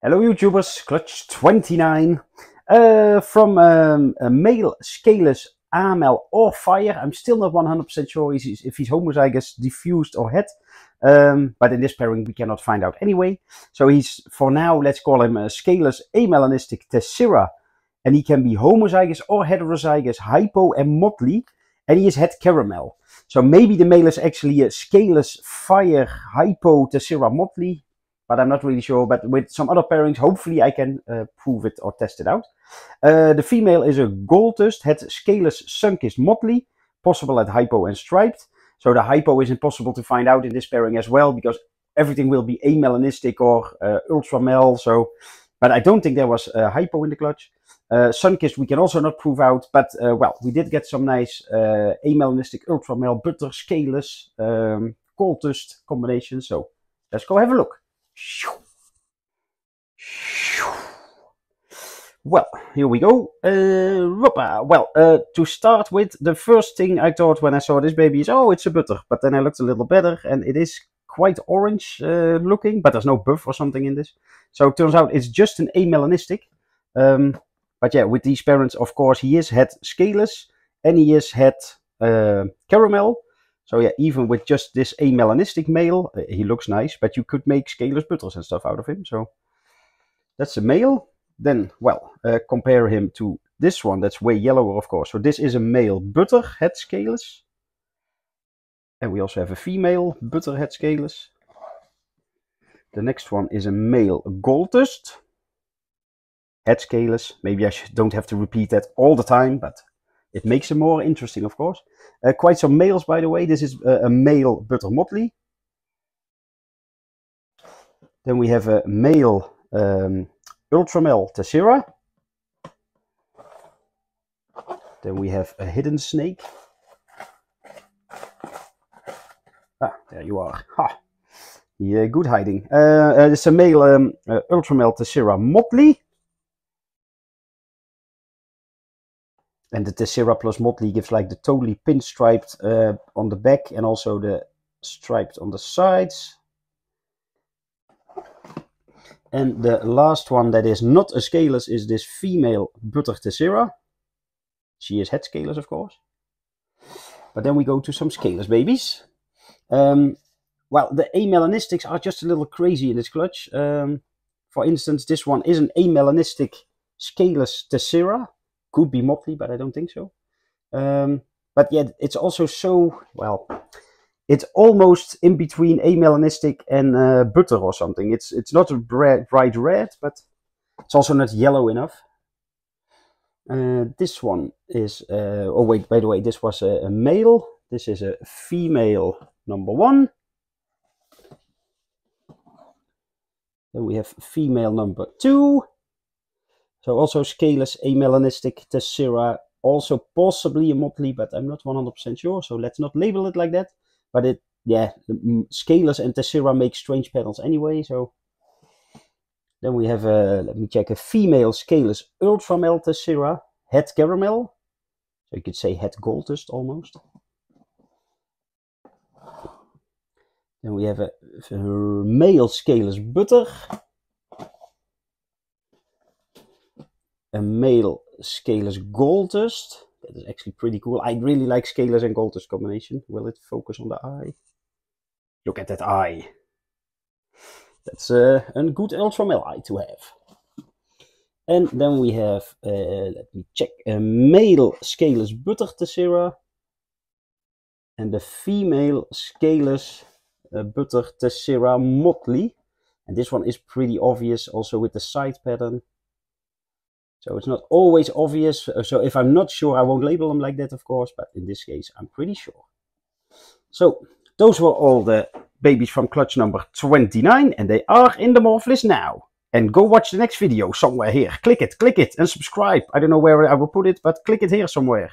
Hello YouTubers, clutch 29 from male Scaleless, Amel or Fire. I'm still not 100% sure if he's homozygous, diffused or het, but in this pairing we cannot find out anyway. So he's, for now, let's call him Scaleless amelanistic Tessera, and he can be homozygous or heterozygous hypo and Motley, and he is het caramel. So maybe the male is actually a Scaleless Fire hypo Tessera Motley, but I'm not really sure. But with some other pairings, hopefully I can prove it or test it out. The female is a Golddust, het Scaleless Sunkist Motley, possible at hypo and striped. So the hypo is impossible to find out in this pairing as well, because everything will be amelanistic or Ultramel. So, but I don't think there was hypo in the clutch. Sunkist we can also not prove out, but well, we did get some nice amelanistic Ultramel butter Scaleless Golddust combination. So let's go have a look. Well, here we go. To start with, the first thing I thought when I saw this baby is, oh, it's a butter. But then I looked a little better, and it is quite orange looking, but there's no buff or something in this. So it turns out it's just an amelanistic. But yeah, with these parents, of course, he is het Scaleless, and he is het caramel. So yeah, even with just this amelanistic male, he looks nice, but you could make Scaleless butters and stuff out of him. So that's a male. Then, well, compare him to this one. That's way yellower, of course. So this is a male butter het Scaleless. And we also have a female butter het Scaleless. The next one is a male Golddust het Scaleless. Maybe I don't have to repeat that all the time, but it makes it more interesting, of course. Quite some males, by the way. This is a male butter Motley. Then we have a male Ultramel Tessera. Then we have a hidden snake. Ah, there you are. Ha! Yeah, good hiding. It's a male Ultramel Tessera Motley. And the Tessera plus Motley gives like the totally pinstriped on the back and also the striped on the sides. And the last one that is not a Scaleless is this female butter Tessera. She is het Scaleless, of course. But then we go to some Scaleless babies. Well, the amelanistics are just a little crazy in this clutch. For instance, this one is an amelanistic Scaleless Tessera. Could be Motley, but I don't think so. But yeah, it's also so, well, it's almost in between amelanistic and butter or something. It's not a bright red, but it's also not yellow enough. This one is, oh wait, by the way, this was a male. This is a female number 1. Then we have female number 2. So also Scaleless amelanistic Tessera, also possibly a Motley, but I'm not 100% sure. So let's not label it like that. But it, yeah, Scaleless and Tessera make strange patterns anyway. So then we have a, let me check, a female Scaleless Ultramel Tessera, het caramel. So you could say het Golddust almost. Then we have a male Scaleless butter. A male Scaleless Golddust. That is actually pretty cool. I really like Scaleless and Golddust combination. Will it focus on the eye? Look at that eye. That's a good Ultramel eye to have. And then we have, let me check, a male Scaleless butter Tessera. And the female Scaleless butter Tessera Motley. And this one is pretty obvious also with the side pattern. So it's not always obvious. So if I'm not sure, I won't label them like that, of course. But in this case, I'm pretty sure. So those were all the babies from clutch number 29. And they are in the morph list now. And go watch the next video somewhere here. Click it and subscribe. I don't know where I will put it, but click it here somewhere.